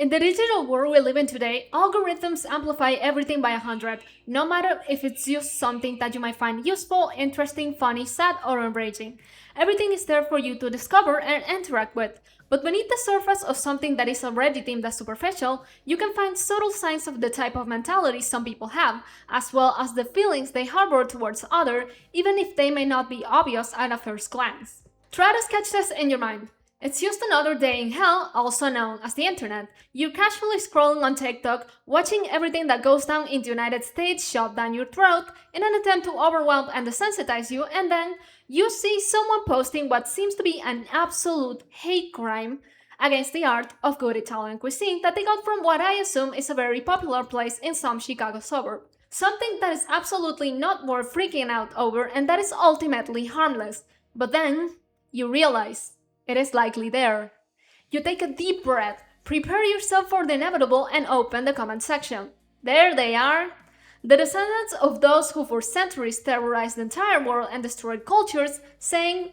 In the digital world we live in today, algorithms amplify everything by 100, no matter if it's just something that you might find useful, interesting, funny, sad, or enraging. Everything is there for you to discover and interact with. But beneath the surface of something that is already deemed as superficial, you can find subtle signs of the type of mentality some people have, as well as the feelings they harbor towards others, even if they may not be obvious at a first glance. Try to sketch this in your mind. It's just another day in hell, also known as the internet. You're casually scrolling on TikTok, watching everything that goes down in the United States shove down your throat in an attempt to overwhelm and desensitize you, and then you see someone posting what seems to be an absolute hate crime against the art of good Italian cuisine that they got from what I assume is a very popular place in some Chicago suburb. Something that is absolutely not worth freaking out over and that is ultimately harmless. But then, you realize it is likely there. You take a deep breath, prepare yourself for the inevitable, and open the comment section. There they are. The descendants of those who for centuries terrorized the entire world and destroyed cultures, saying,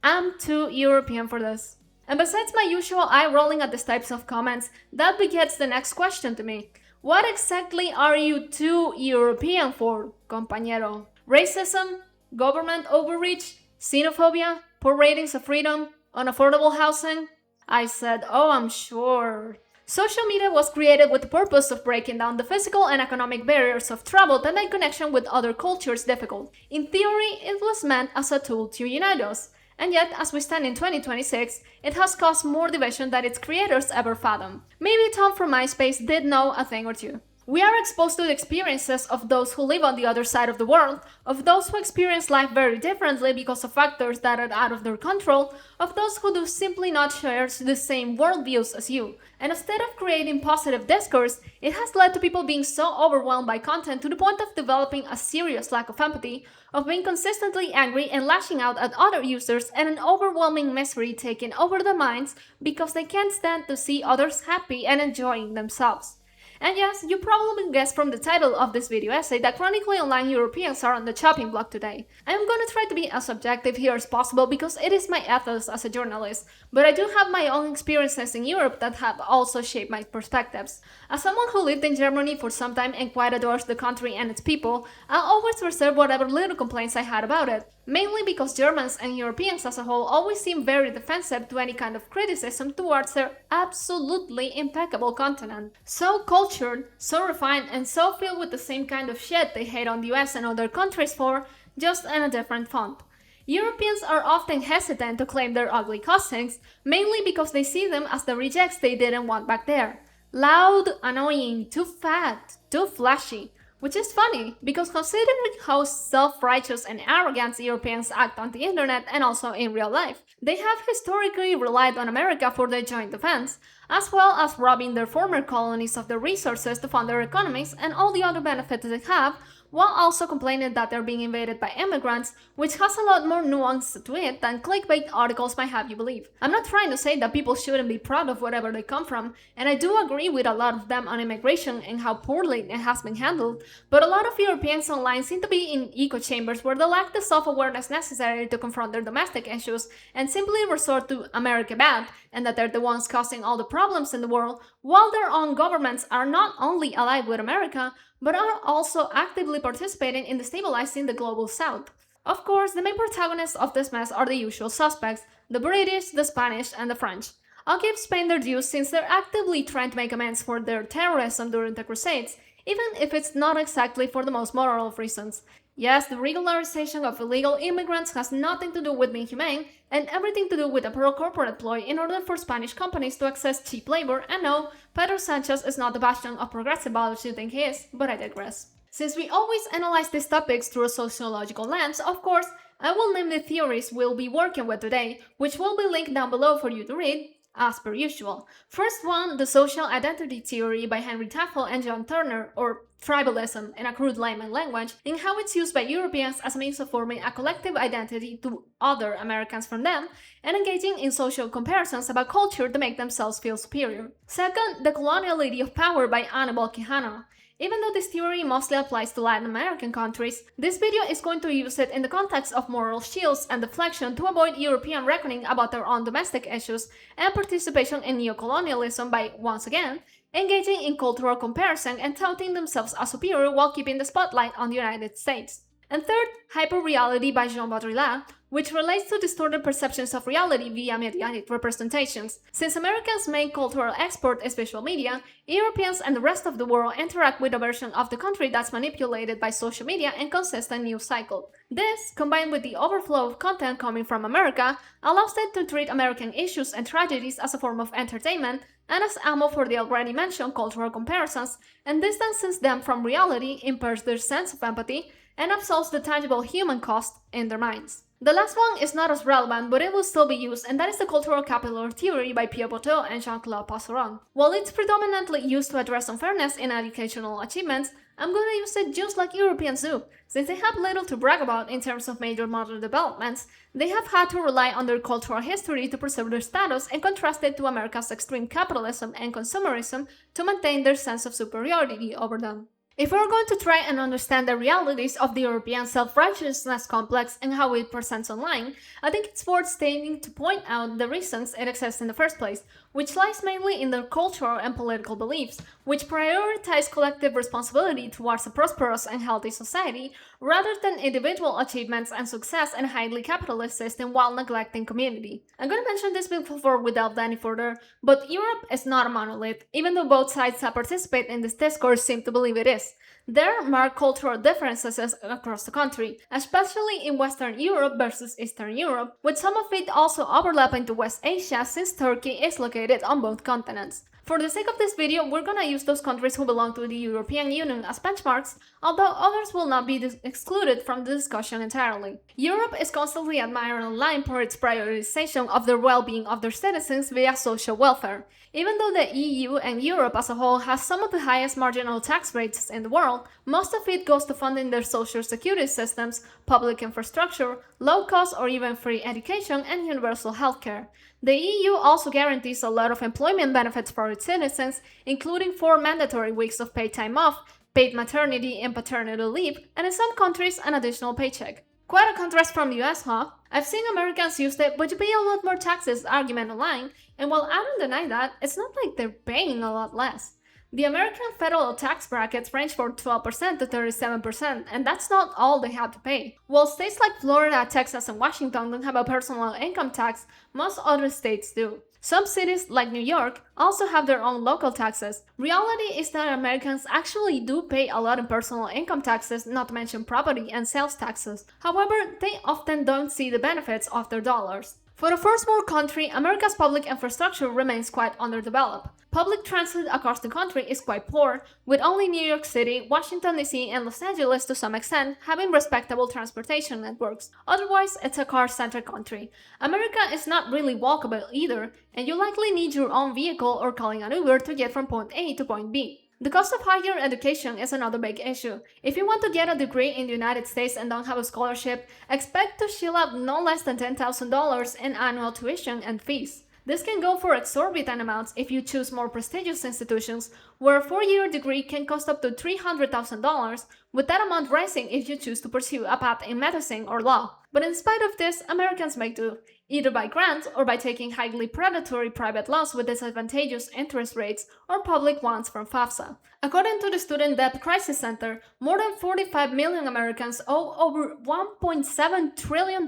I'm too European for this. And besides my usual eye rolling at these types of comments, that begets the next question to me. What exactly are you too European for, compañero? Racism? Government overreach? Xenophobia? Poor ratings of freedom? Unaffordable housing? I said, oh, I'm sure. Social media was created with the purpose of breaking down the physical and economic barriers of travel that make connection with other cultures difficult. In theory, it was meant as a tool to unite us. And yet, as we stand in 2026, it has caused more division than its creators ever fathomed. Maybe Tom from MySpace did know a thing or two. We are exposed to the experiences of those who live on the other side of the world, of those who experience life very differently because of factors that are out of their control, of those who do simply not share the same worldviews as you. And instead of creating positive discourse, it has led to people being so overwhelmed by content to the point of developing a serious lack of empathy, of being consistently angry and lashing out at other users, and an overwhelming misery taking over their minds because they can't stand to see others happy and enjoying themselves. And yes, you probably guessed from the title of this video essay that chronically online Europeans are on the chopping block today. I am gonna try to be as objective here as possible because it is my ethos as a journalist, but I do have my own experiences in Europe that have also shaped my perspectives. As someone who lived in Germany for some time and quite adores the country and its people, I always reserve whatever little complaints I had about it, mainly because Germans and Europeans as a whole always seem very defensive to any kind of criticism towards their absolutely impeccable continent. So cultured, so refined, and so filled with the same kind of shit they hate on the US and other countries for, just in a different font. Europeans are often hesitant to claim their ugly cousins, mainly because they see them as the rejects they didn't want back there. Loud, annoying, too fat, too flashy. Which is funny, because considering how self-righteous and arrogant Europeans act on the internet and also in real life, they have historically relied on America for their joint defense, as well as robbing their former colonies of their resources to fund their economies and all the other benefits they have, while also complaining that they're being invaded by immigrants, which has a lot more nuance to it than clickbait articles might have you believe. I'm not trying to say that people shouldn't be proud of wherever they come from, and I do agree with a lot of them on immigration and how poorly it has been handled, but a lot of Europeans online seem to be in echo chambers where they lack the self-awareness necessary to confront their domestic issues and simply resort to America bad, and that they're the ones causing all the problems in the world, while their own governments are not only allied with America, but are also actively participating in destabilizing the global south. Of course, the main protagonists of this mess are the usual suspects, the British, the Spanish, and the French. I'll give Spain their due since they're actively trying to make amends for their terrorism during the Crusades, even if it's not exactly for the most moral of reasons. Yes, the regularization of illegal immigrants has nothing to do with being humane, and everything to do with a pro-corporate ploy in order for Spanish companies to access cheap labor, and no, Pedro Sanchez is not the bastion of progressive values you think he is, but I digress. Since we always analyze these topics through a sociological lens, of course, I will name the theories we'll be working with today, which will be linked down below for you to read, as per usual. First one, the social identity theory by Henry Taffel and John Turner, or tribalism in a crude layman language, in how it's used by Europeans as a means of forming a collective identity to other Americans from them, and engaging in social comparisons about culture to make themselves feel superior. Second, the coloniality of power by Annabel Quijano. Even though this theory mostly applies to Latin American countries, this video is going to use it in the context of moral shields and deflection to avoid European reckoning about their own domestic issues and participation in neocolonialism by, once again, engaging in cultural comparison and touting themselves as superior while keeping the spotlight on the United States. And third, hyperreality by Jean Baudrillard, which relates to distorted perceptions of reality via mediatic representations. Since Americans' main cultural export is visual media, Europeans and the rest of the world interact with a version of the country that's manipulated by social media and consistent news cycle. This, combined with the overflow of content coming from America, allows them to treat American issues and tragedies as a form of entertainment and as ammo for the already mentioned cultural comparisons, and distances them from reality, impairs their sense of empathy, and absolves the tangible human cost in their minds. The last one is not as relevant, but it will still be used, and that is the cultural capital theory by Pierre Bourdieu and Jean-Claude Passeron. While it's predominantly used to address unfairness in educational achievements, I'm going to use it just like Europeans do. Since they have little to brag about in terms of major modern developments, they have had to rely on their cultural history to preserve their status and contrast it to America's extreme capitalism and consumerism to maintain their sense of superiority over them. If we're going to try and understand the realities of the European self-righteousness complex and how it presents online, I think it's worth stating to point out the reasons it exists in the first place, which lies mainly in their cultural and political beliefs, which prioritize collective responsibility towards a prosperous and healthy society, rather than individual achievements and success in a highly capitalist system while neglecting community. I'm going to mention this before we delve any further, but Europe is not a monolith, even though both sides that participate in this discourse seem to believe it is. There are marked cultural differences across the country, especially in Western Europe versus Eastern Europe, with some of it also overlapping to West Asia since Turkey is located on both continents. For the sake of this video, we're gonna use those countries who belong to the European Union as benchmarks, although others will not be excluded from the discussion entirely. Europe is constantly admired online for its prioritization of the well-being of their citizens via social welfare. Even though the EU and Europe as a whole has some of the highest marginal tax rates in the world, most of it goes to funding their social security systems, public infrastructure, low-cost or even free education, and universal healthcare. The EU also guarantees a lot of employment benefits for its citizens, including 4 mandatory weeks of paid time off, paid maternity and paternity leave, and in some countries an additional paycheck. Quite a contrast from the US, huh? I've seen Americans use the "but you pay a lot more taxes" argument online, and while I don't deny that, it's not like they're paying a lot less. The American federal tax brackets range from 12% to 37%, and that's not all they have to pay. While states like Florida, Texas, and Washington don't have a personal income tax, most other states do. Some cities, like New York, also have their own local taxes. Reality is that Americans actually do pay a lot in personal income taxes, not to mention property and sales taxes. However, they often don't see the benefits of their dollars. For a first world country, America's public infrastructure remains quite underdeveloped. Public transit across the country is quite poor, with only New York City, Washington DC, and Los Angeles to some extent having respectable transportation networks. Otherwise, it's a car-centric country. America is not really walkable either, and you likely need your own vehicle or calling an Uber to get from point A to point B. The cost of higher education is another big issue. If you want to get a degree in the United States and don't have a scholarship, expect to shell out no less than $10,000 in annual tuition and fees. This can go for exorbitant amounts if you choose more prestigious institutions, where a 4-year degree can cost up to $300,000, with that amount rising if you choose to pursue a path in medicine or law. But in spite of this, Americans make do, either by grants or by taking highly predatory private loans with disadvantageous interest rates or public ones from FAFSA. According to the Student Debt Crisis Center, more than 45 million Americans owe over $1.7 trillion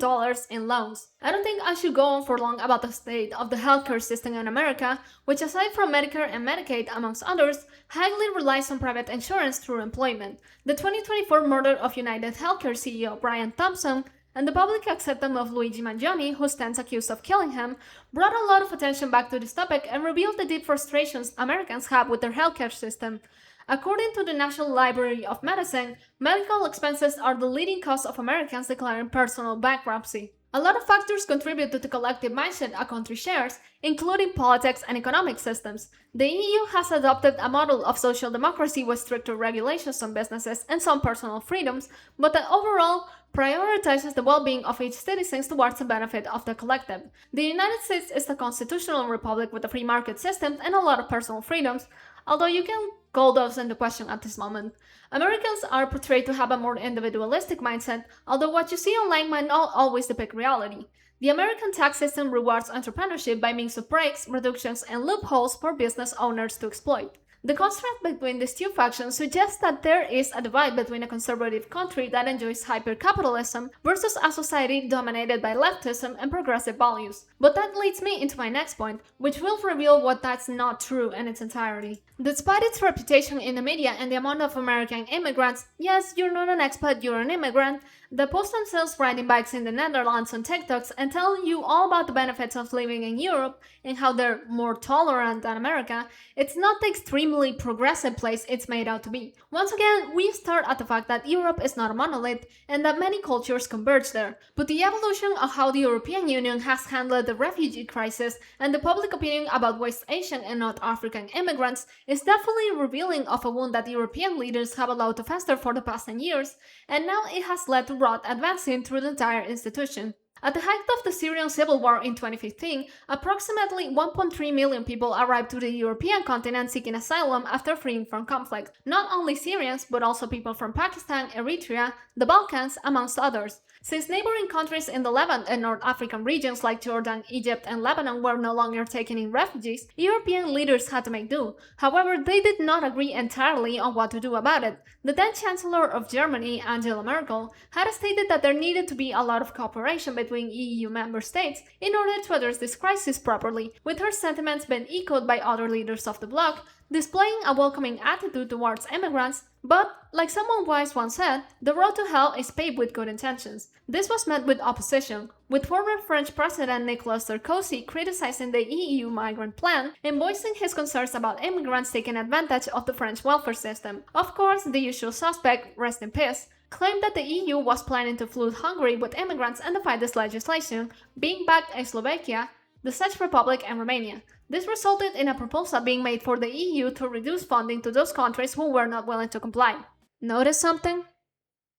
in loans. I don't think I should go on for long about the state of the healthcare system in America, which aside from Medicare and Medicaid amongst others, highly relies on private insurance through employment. The 2024 murder of United Healthcare CEO Brian Thompson and the public acceptance of Luigi Mangione, who stands accused of killing him, brought a lot of attention back to this topic and revealed the deep frustrations Americans have with their healthcare system. According to the National Library of Medicine, medical expenses are the leading cause of Americans declaring personal bankruptcy. A lot of factors contribute to the collective mindset a country shares, including politics and economic systems. The EU has adopted a model of social democracy with stricter regulations on businesses and some personal freedoms, but that overall prioritizes the well-being of its citizens towards the benefit of the collective. The United States is a constitutional republic with a free market system and a lot of personal freedoms, although you can Gold isn't the question at this moment. Americans are portrayed to have a more individualistic mindset, although what you see online might not always depict reality. The American tax system rewards entrepreneurship by means of breaks, reductions, and loopholes for business owners to exploit. The contrast between these two factions suggests that there is a divide between a conservative country that enjoys hyper-capitalism versus a society dominated by leftism and progressive values. But that leads me into my next point, which will reveal what that's not true in its entirety. Despite its reputation in the media and the amount of American immigrants, yes, you're not an expat, you're an immigrant, that post themselves riding bikes in the Netherlands on TikToks and telling you all about the benefits of living in Europe and how they're more tolerant than America, it's not the extremely progressive place it's made out to be. Once again, we start at the fact that Europe is not a monolith and that many cultures converge there. But the evolution of how the European Union has handled the refugee crisis and the public opinion about West Asian and North African immigrants is definitely revealing of a wound that European leaders have allowed to fester for the past 10 years, and now it has led to rot advancing through the entire institution. At the height of the Syrian civil war in 2015, approximately 1.3 million people arrived to the European continent seeking asylum after fleeing from conflict. Not only Syrians, but also people from Pakistan, Eritrea, the Balkans, amongst others. Since neighboring countries in the Levant and North African regions like Jordan, Egypt, and Lebanon were no longer taking in refugees, European leaders had to make do. However, they did not agree entirely on what to do about it. The then Chancellor of Germany, Angela Merkel, had stated that there needed to be a lot of cooperation between EU member states in order to address this crisis properly, with her sentiments being echoed by other leaders of the bloc, displaying a welcoming attitude towards immigrants, but, like someone wise once said, the road to hell is paved with good intentions. This was met with opposition, with former French President Nicolas Sarkozy criticizing the EU migrant plan and voicing his concerns about immigrants taking advantage of the French welfare system. Of course, the usual suspect, rest in peace, claimed that the EU was planning to flood Hungary with immigrants and defy this legislation, being backed by Slovakia, the Czech Republic, and Romania. This resulted in a proposal being made for the EU to reduce funding to those countries who were not willing to comply. Notice something?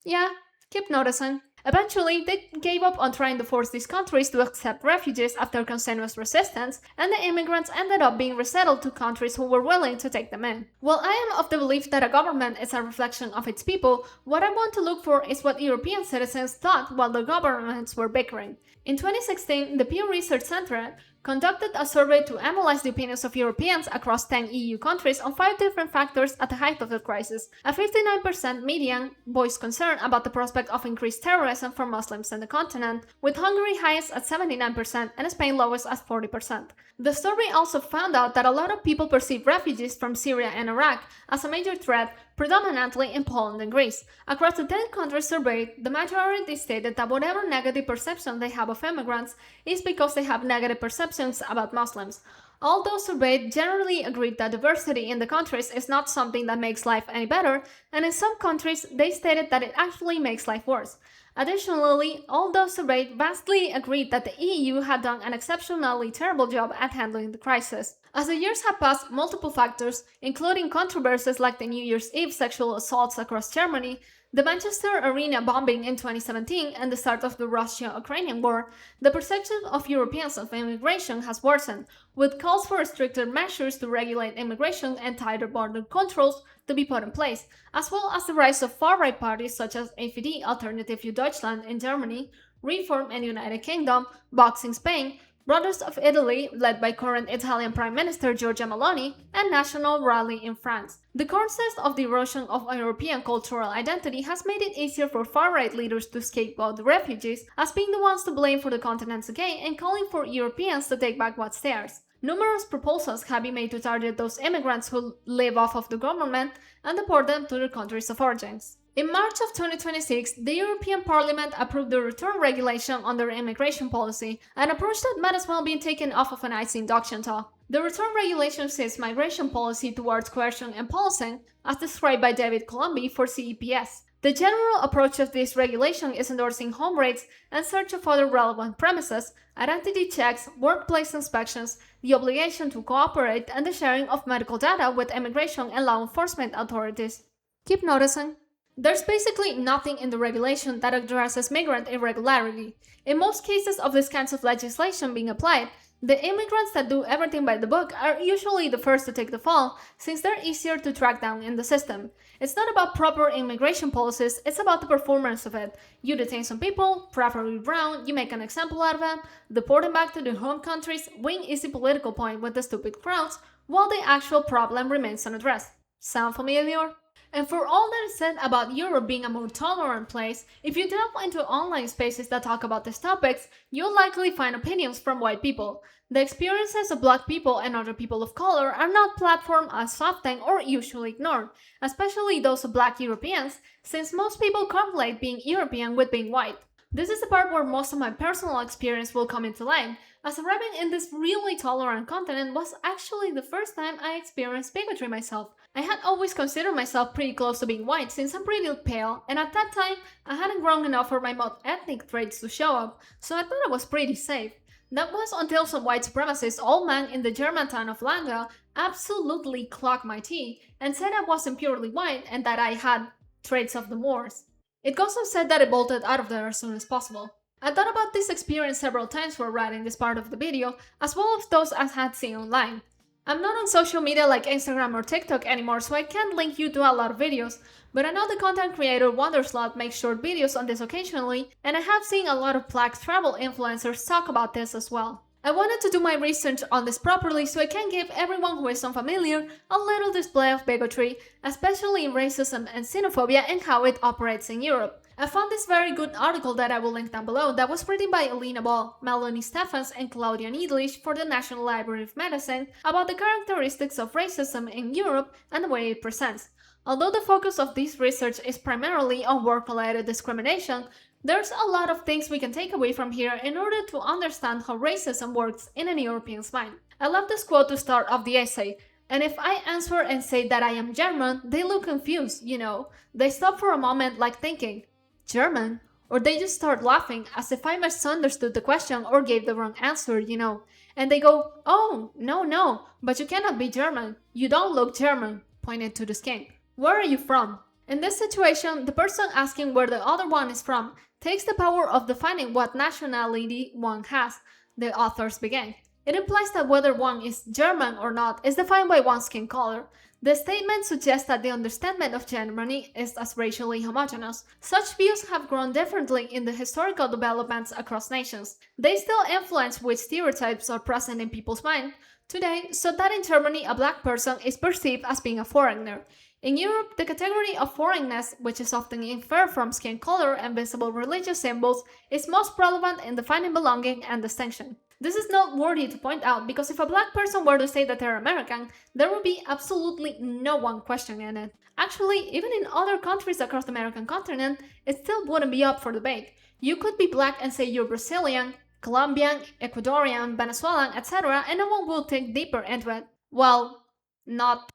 Yeah, keep noticing. Eventually, they gave up on trying to force these countries to accept refugees after continuous resistance, and the immigrants ended up being resettled to countries who were willing to take them in. While I am of the belief that a government is a reflection of its people, what I want to look for is what European citizens thought while the governments were bickering. In 2016, the Pew Research Center conducted a survey to analyze the opinions of Europeans across 10 EU countries on 5 different factors at the height of the crisis. A 59% median voiced concern about the prospect of increased terrorism for Muslims in the continent, with Hungary highest at 79% and Spain lowest at 40%. The survey also found out that a lot of people perceive refugees from Syria and Iraq as a major threat, predominantly in Poland and Greece. Across the 10 countries surveyed, the majority stated that whatever negative perception they have of immigrants is because they have negative perceptions about Muslims. All those surveyed generally agreed that diversity in the countries is not something that makes life any better, and in some countries they stated that it actually makes life worse. Additionally, all those surveyed vastly agreed that the EU had done an exceptionally terrible job at handling the crisis. As the years have passed, multiple factors, including controversies like the New Year's Eve sexual assaults across Germany, the Manchester Arena bombing in 2017, and the start of the Russia-Ukrainian war, the perception of Europeans of immigration has worsened, with calls for stricter measures to regulate immigration and tighter border controls to be put in place, as well as the rise of far-right parties such as AfD, Alternative für Deutschland in Germany, Reform in the United Kingdom, Vox in Spain, Brothers of Italy, led by current Italian Prime Minister Giorgia Meloni, and National Rally in France. The concept of the erosion of European cultural identity has made it easier for far-right leaders to scapegoat the refugees as being the ones to blame for the continent's decay and calling for Europeans to take back what's theirs. Numerous proposals have been made to target those immigrants who live off of the government and deport them to their countries of origins. In March of 2026, the European Parliament approved the return regulation on their immigration policy, an approach that might as well be taken off of an icy induction talk. The return regulation sees migration policy towards coercion and policing, as described by David Colombi for CEPS. The general approach of this regulation is endorsing home raids and search of other relevant premises, identity checks, workplace inspections, the obligation to cooperate, and the sharing of medical data with immigration and law enforcement authorities. Keep noticing. There's basically nothing in the regulation that addresses migrant irregularity. In most cases of this kinds of legislation being applied, The immigrants that do everything by the book are usually the first to take the fall, since they're easier to track down in the system. It's not about proper immigration policies, it's about the performance of it. You detain some people, preferably brown, you make an example out of them, deport them back to their home countries, win easy political point with the stupid crowds, while the actual problem remains unaddressed. Sound familiar? And for all that is said about Europe being a more tolerant place, if you delve into online spaces that talk about these topics, you'll likely find opinions from white people. The experiences of black people and other people of color are not platformed as often or usually ignored, especially those of black Europeans, since most people correlate being European with being white. This is the part where most of my personal experience will come into light, as arriving in this really tolerant continent was actually the first time I experienced bigotry myself. I had always considered myself pretty close to being white since I'm pretty pale, and at that time, I hadn't grown enough for my more ethnic traits to show up, so I thought I was pretty safe. That was until some white supremacist old man in the German town of Langa absolutely clocked my tea and said I wasn't purely white and that I had traits of the Moors. It goes so said that I bolted out of there as soon as possible. I thought about this experience several times while writing this part of the video, as well as those I had seen online. I'm not on social media like Instagram or TikTok anymore, so I can't link you to a lot of videos, but I know the content creator Wonderslot makes short videos on this occasionally, and I have seen a lot of black travel influencers talk about this as well. I wanted to do my research on this properly so I can give everyone who is unfamiliar a little display of bigotry, especially racism and xenophobia and how it operates in Europe. I found this very good article that I will link down below that was written by Elena Ball, Melanie Stephens, and Claudia Niedlich for the National Library of Medicine about the characteristics of racism in Europe and the way it presents. Although the focus of this research is primarily on work-related discrimination, there's a lot of things we can take away from here in order to understand how racism works in an European's mind. I love this quote to start off the essay. And if I answer and say that I am German, they look confused, you know. They stop for a moment like thinking, German? Or they just start laughing as if I misunderstood the question or gave the wrong answer, you know. And they go, oh, no, but you cannot be German. You don't look German, pointed to the skin. Where are you from? In this situation, the person asking where the other one is from takes the power of defining what nationality one has, the authors began. It implies that whether one is German or not is defined by one's skin color. The statement suggests that the understanding of Germany is as racially homogeneous. Such views have grown differently in the historical developments across nations. They still influence which stereotypes are present in people's mind today, so that in Germany a black person is perceived as being a foreigner. In Europe, the category of foreignness, which is often inferred from skin color and visible religious symbols, is most relevant in defining belonging and distinction. This is noteworthy to point out because if a black person were to say that they're American, there would be absolutely no one questioning it. Actually, even in other countries across the American continent, it still wouldn't be up for debate. You could be black and say you're Brazilian, Colombian, Ecuadorian, Venezuelan, etc., and no one will dig deeper into it. Well, not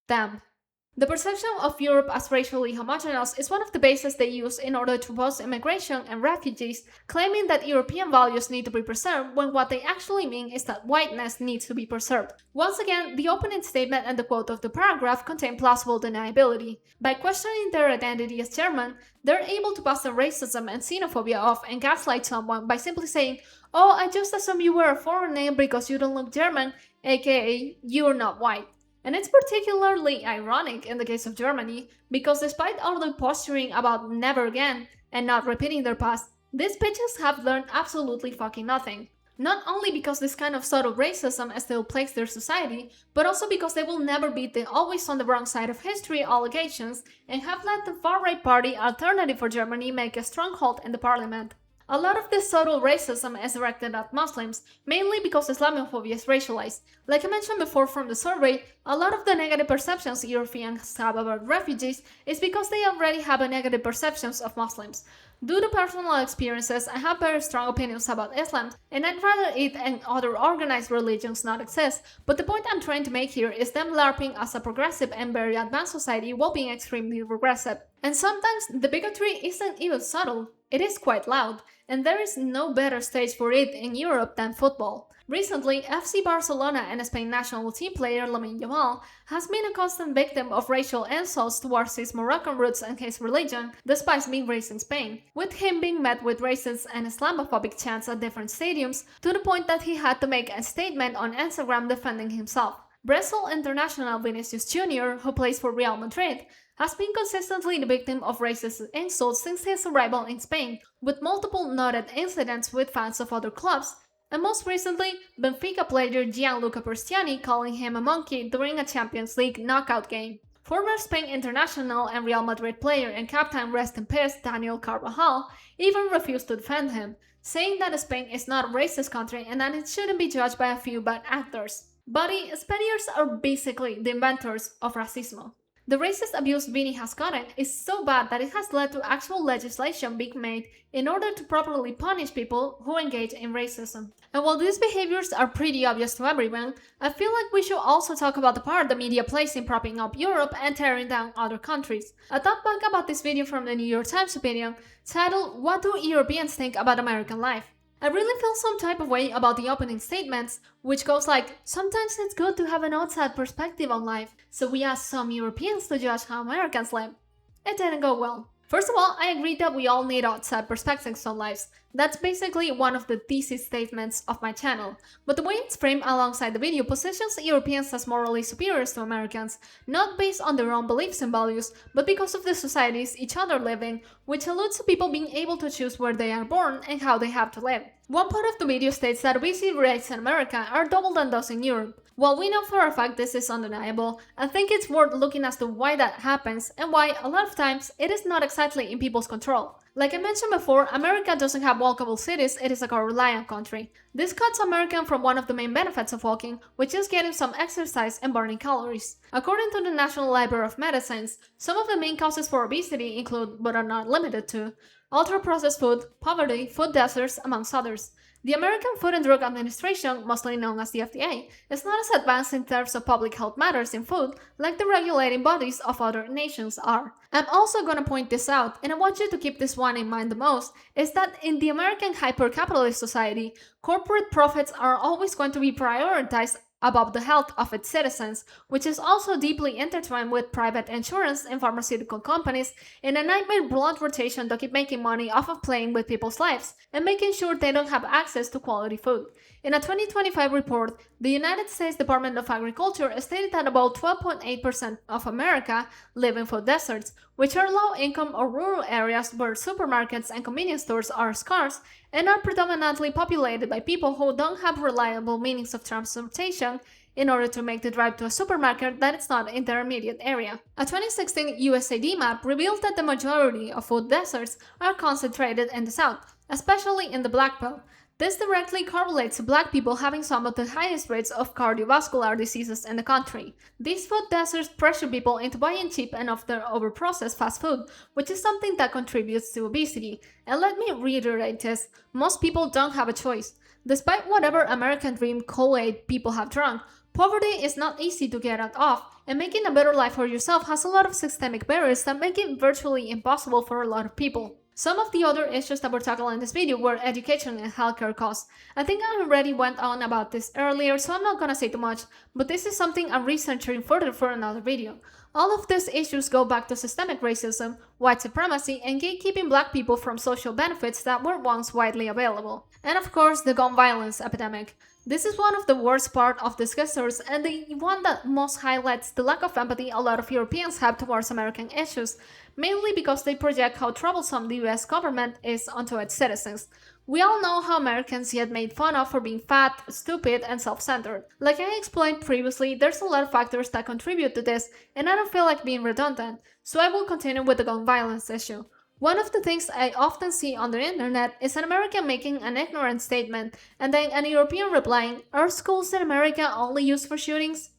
them. The perception of Europe as racially homogeneous is one of the bases they use in order to oppose immigration and refugees, claiming that European values need to be preserved when what they actually mean is that whiteness needs to be preserved. Once again, the opening statement and the quote of the paragraph contain plausible deniability. By questioning their identity as German, they're able to pass the racism and xenophobia off and gaslight someone by simply saying, oh, I just assumed you were a foreigner because you don't look German, aka you're not white. And it's particularly ironic in the case of Germany, because despite all the posturing about never again and not repeating their past, these bitches have learned absolutely fucking nothing. Not only because this kind of subtle racism still plagues their society, but also because they will never beat the always on the wrong side of history allegations and have let the far-right party Alternative for Germany make a stronghold in the parliament. A lot of this subtle racism is directed at Muslims, mainly because Islamophobia is racialized. Like I mentioned before from the survey, a lot of the negative perceptions Europeans have about refugees is because they already have a negative perceptions of Muslims. Due to personal experiences, I have very strong opinions about Islam, and I'd rather it and other organized religions not exist, but the point I'm trying to make here is them LARPing as a progressive and very advanced society while being extremely regressive. And sometimes the bigotry isn't even subtle, it is quite loud, and there is no better stage for it in Europe than football. Recently, FC Barcelona and Spain national team player Lamine Yamal has been a constant victim of racial insults towards his Moroccan roots and his religion, despite being raised in Spain, with him being met with racist and Islamophobic chants at different stadiums, to the point that he had to make a statement on Instagram defending himself. Brazil international Vinicius Jr., who plays for Real Madrid, has been consistently the victim of racist insults since his arrival in Spain, with multiple noted incidents with fans of other clubs, and most recently, Benfica player Gianluca Perstiani calling him a monkey during a Champions League knockout game. Former Spain international and Real Madrid player and captain rest in peace Daniel Carvajal even refused to defend him, saying that Spain is not a racist country and that it shouldn't be judged by a few bad actors. But Spaniards are basically the inventors of racismo. The racist abuse Vini has gotten is so bad that it has led to actual legislation being made in order to properly punish people who engage in racism. And while these behaviors are pretty obvious to everyone, I feel like we should also talk about the part the media plays in propping up Europe and tearing down other countries. I thought back about this video from the New York Times opinion titled "What do Europeans think about American life?" I really feel some type of way about the opening statements, which goes like, sometimes it's good to have an outside perspective on life, so we asked some Europeans to judge how Americans live. It didn't go well. First of all, I agree that we all need outside perspectives on lives. That's basically one of the thesis statements of my channel. But the way it's framed alongside the video positions Europeans as morally superior to Americans, not based on their own beliefs and values, but because of the societies each other live in, which alludes to people being able to choose where they are born and how they have to live. One part of the video states that obesity rates in America are double than those in Europe. While we know for a fact this is undeniable, I think it's worth looking as to why that happens and why, a lot of times, it is not exactly in people's control. Like I mentioned before, America doesn't have walkable cities, it is a car-reliant country. This cuts American from one of the main benefits of walking, which is getting some exercise and burning calories. According to the National Library of Medicines, some of the main causes for obesity include, but are not limited to, ultra-processed food, poverty, food deserts, amongst others. The American Food and Drug Administration, mostly known as the FDA, is not as advanced in terms of public health matters in food like the regulating bodies of other nations are. I'm also gonna point this out, and I want you to keep this one in mind the most, is that in the American hyper-capitalist society, corporate profits are always going to be prioritized above the health of its citizens, which is also deeply intertwined with private insurance and pharmaceutical companies in a nightmare blunt rotation to keep making money off of playing with people's lives and making sure they don't have access to quality food. In a 2025 report, the United States Department of Agriculture stated that about 12.8% of America live in food deserts, which are low-income or rural areas where supermarkets and convenience stores are scarce and are predominantly populated by people who don't have reliable means of transportation in order to make the drive to a supermarket that is not in their immediate area. A 2016 USAID map revealed that the majority of food deserts are concentrated in the south, especially in the Black Belt. This directly correlates to Black people having some of the highest rates of cardiovascular diseases in the country. These food deserts pressure people into buying cheap and often overprocessed fast food, which is something that contributes to obesity. And let me reiterate this, most people don't have a choice. Despite whatever American dream Kool-Aid people have drunk, poverty is not easy to get out of, and making a better life for yourself has a lot of systemic barriers that make it virtually impossible for a lot of people. Some of the other issues that were tackled in this video were education and healthcare costs. I think I already went on about this earlier, so I'm not gonna say too much, but this is something I'm researching further for another video. All of these issues go back to systemic racism, white supremacy, and gatekeeping Black people from social benefits that were once widely available. And of course, the gun violence epidemic. This is one of the worst part of discussers and the one that most highlights the lack of empathy a lot of Europeans have towards American issues, mainly because they project how troublesome the US government is onto its citizens. We all know how Americans get made fun of for being fat, stupid, and self-centered. Like I explained previously, there's a lot of factors that contribute to this, and I don't feel like being redundant, so I will continue with the gun violence issue. One of the things I often see on the internet is an American making an ignorant statement, and then an European replying, "Are schools in America only used for shootings?"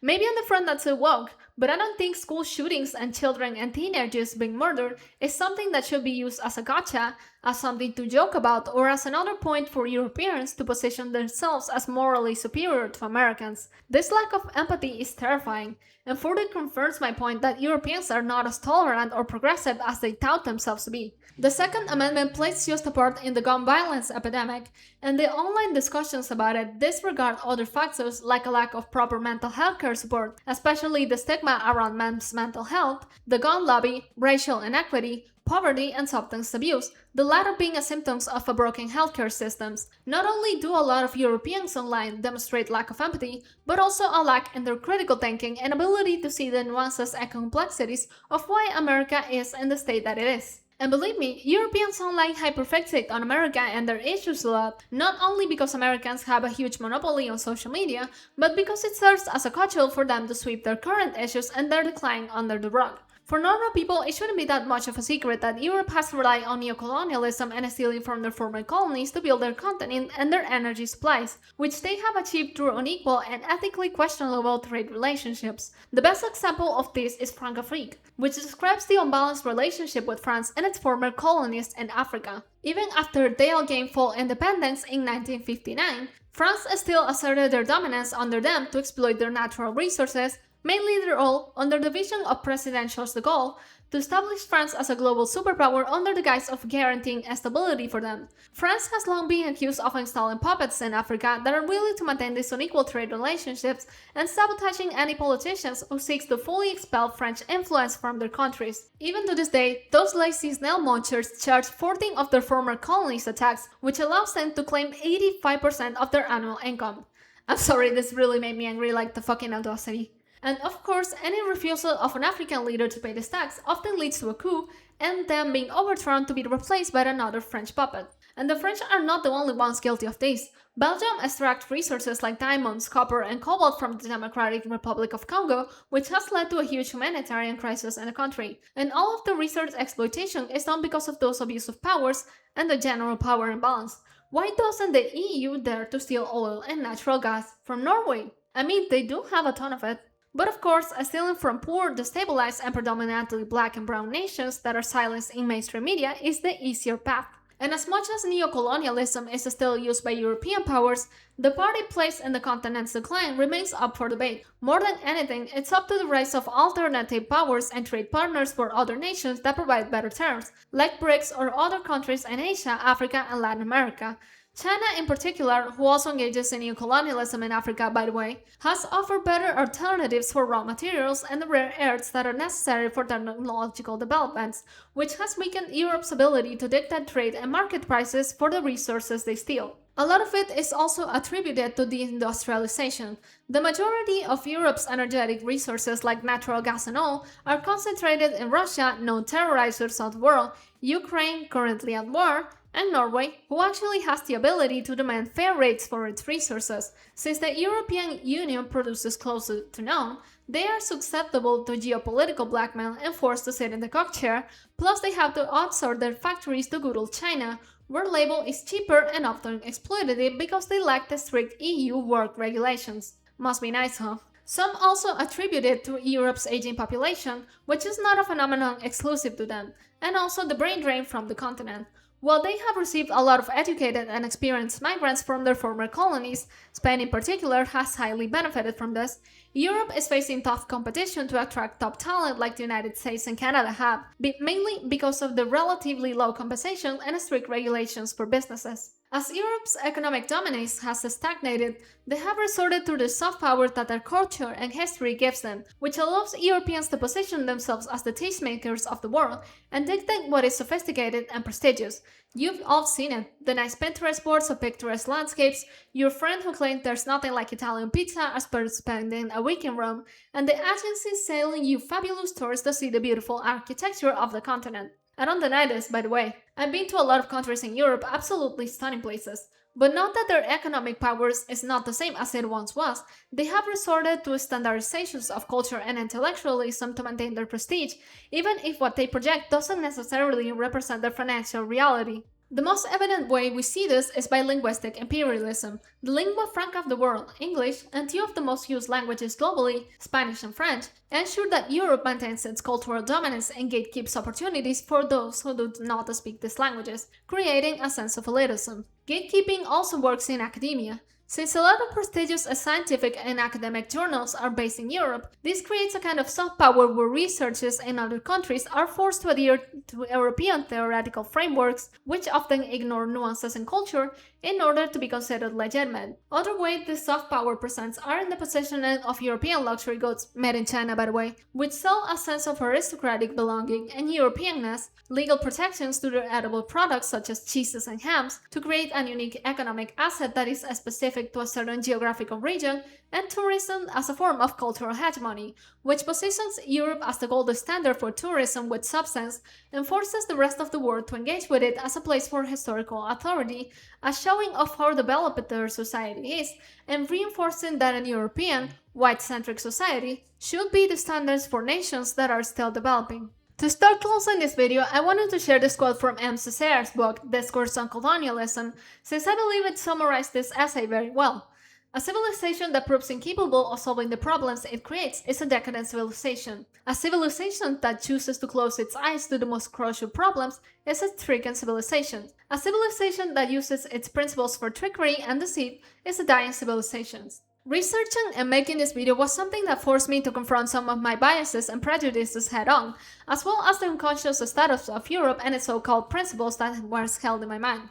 Maybe on the front that's too woke, but I don't think school shootings and children and teenagers being murdered is something that should be used as a gotcha as something to joke about or as another point for Europeans to position themselves as morally superior to Americans. This lack of empathy is terrifying, and further confirms my point that Europeans are not as tolerant or progressive as they tout themselves to be. The Second Amendment plays just a part in the gun violence epidemic, and the online discussions about it disregard other factors like a lack of proper mental health care support, especially the stigma around men's mental health, the gun lobby, racial inequity, poverty, and substance abuse, the latter being a symptom of a broken healthcare systems. Not only do a lot of Europeans online demonstrate lack of empathy, but also a lack in their critical thinking and ability to see the nuances and complexities of why America is in the state that it is. And believe me, Europeans online hyperfixate on America and their issues a lot, not only because Americans have a huge monopoly on social media, but because it serves as a cudgel for them to sweep their current issues and their decline under the rug. For normal people, it shouldn't be that much of a secret that Europe has to rely on neocolonialism and stealing from their former colonies to build their continent and their energy supplies, which they have achieved through unequal and ethically questionable trade relationships. The best example of this is Francafrique, which describes the unbalanced relationship with France and its former colonies in Africa. Even after they all gained full independence in 1959, France still asserted their dominance under them to exploit their natural resources, mainly their oil, under the vision of President Charles de Gaulle, to establish France as a global superpower under the guise of guaranteeing stability for them. France has long been accused of installing puppets in Africa that are willing to maintain these unequal trade relationships and sabotaging any politicians who seek to fully expel French influence from their countries. Even to this day, those lazy snail munchers charge 14 of their former colonies a tax, which allows them to claim 85% of their annual income. I'm sorry, this really made me angry like the fucking audacity. And of course, any refusal of an African leader to pay this tax often leads to a coup and them being overthrown to be replaced by another French puppet. And the French are not the only ones guilty of this. Belgium extracts resources like diamonds, copper, and cobalt from the Democratic Republic of Congo, which has led to a huge humanitarian crisis in the country. And all of the resource exploitation is done because of those abusive powers and the general power imbalance. Why doesn't the EU dare to steal oil and natural gas from Norway? I mean, they do have a ton of it. But of course, stealing from poor, destabilized, and predominantly black and brown nations that are silenced in mainstream media is the easier path. And as much as neocolonialism is still used by European powers, the part it plays in the continent's decline remains up for debate. More than anything, it's up to the rise of alternative powers and trade partners for other nations that provide better terms, like BRICS or other countries in Asia, Africa, and Latin America. China in particular, who also engages in neocolonialism in Africa by the way, has offered better alternatives for raw materials and the rare earths that are necessary for technological developments, which has weakened Europe's ability to dictate trade and market prices for the resources they steal. A lot of it is also attributed to deindustrialization. The majority of Europe's energetic resources like natural gas and oil are concentrated in Russia, known terrorizers of the world, Ukraine, currently at war, and Norway, who actually has the ability to demand fair rates for its resources. Since the European Union produces close to none, they are susceptible to geopolitical blackmail and forced to sit in the cockchair, plus they have to outsource their factories to good old China, where labor is cheaper and often exploitative because they lack the strict EU work regulations. Must be nice, huh? Some also attribute it to Europe's aging population, which is not a phenomenon exclusive to them, and also the brain drain from the continent. While they have received a lot of educated and experienced migrants from their former colonies, Spain in particular has highly benefited from this, Europe is facing tough competition to attract top talent like the United States and Canada have, mainly because of the relatively low compensation and strict regulations for businesses. As Europe's economic dominance has stagnated, they have resorted to the soft power that their culture and history gives them, which allows Europeans to position themselves as the tastemakers of the world and dictate what is sophisticated and prestigious. You've all seen it, the nice Pinterest boards of picturesque landscapes, your friend who claimed there's nothing like Italian pizza as per spending a week in Rome, and the agencies selling you fabulous tours to see the beautiful architecture of the continent. I don't deny this, by the way. I've been to a lot of countries in Europe, absolutely stunning places. But note that their economic powers is not the same as it once was. They have resorted to standardizations of culture and intellectualism to maintain their prestige, even if what they project doesn't necessarily represent their financial reality. The most evident way we see this is by linguistic imperialism. The lingua franca of the world, English, and two of the most used languages globally, Spanish and French, ensure that Europe maintains its cultural dominance and gatekeeps opportunities for those who do not speak these languages, creating a sense of elitism. Gatekeeping also works in academia. Since a lot of prestigious scientific and academic journals are based in Europe, this creates a kind of soft power where researchers in other countries are forced to adhere to European theoretical frameworks, which often ignore nuances in culture in order to be considered legitimate. Other ways this soft power presents are in the positioning of European luxury goods, made in China by the way, which sell a sense of aristocratic belonging and Europeanness, legal protections to their edible products such as cheeses and hams, to create a unique economic asset that is specific to a certain geographical region, and tourism as a form of cultural hegemony, which positions Europe as the gold standard for tourism with substance and forces the rest of the world to engage with it as a place for historical authority, a showing of how developed their society is, and reinforcing that a European, white-centric society should be the standards for nations that are still developing. To start closing this video, I wanted to share this quote from M. Cesaire's book, Discourse on Colonialism, since I believe it summarized this essay very well. A civilization that proves incapable of solving the problems it creates is a decadent civilization. A civilization that chooses to close its eyes to the most crucial problems is a stricken civilization. A civilization that uses its principles for trickery and deceit is a dying civilization. Researching and making this video was something that forced me to confront some of my biases and prejudices head-on, as well as the unconscious status of Europe and its so-called principles that were held in my mind.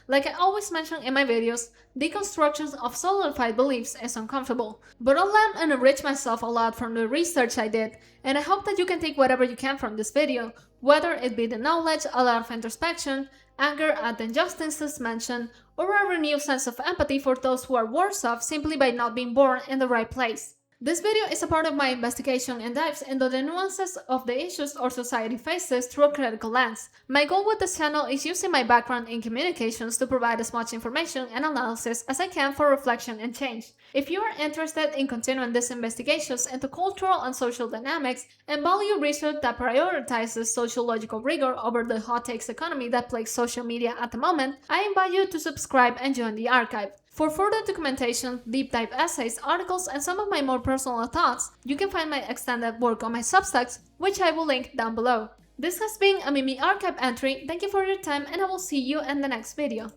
Like I always mention in my videos, deconstruction of solidified beliefs is uncomfortable, but I'll learn and enrich myself a lot from the research I did, and I hope that you can take whatever you can from this video, whether it be the knowledge, a lot of introspection, anger at the injustices mentioned, or a renewed sense of empathy for those who are worse off simply by not being born in the right place. This video is a part of my investigation and dives into the nuances of the issues our society faces through a critical lens. My goal with this channel is using my background in communications to provide as much information and analysis as I can for reflection and change. If you are interested in continuing these investigations into cultural and social dynamics and value research that prioritizes sociological rigor over the hot takes economy that plagues social media at the moment, I invite you to subscribe and join the archive. For further documentation, deep dive essays, articles, and some of my more personal thoughts, you can find my extended work on my Substacks, which I will link down below. This has been a Mimi archive entry. Thank you for your time, and I will see you in the next video.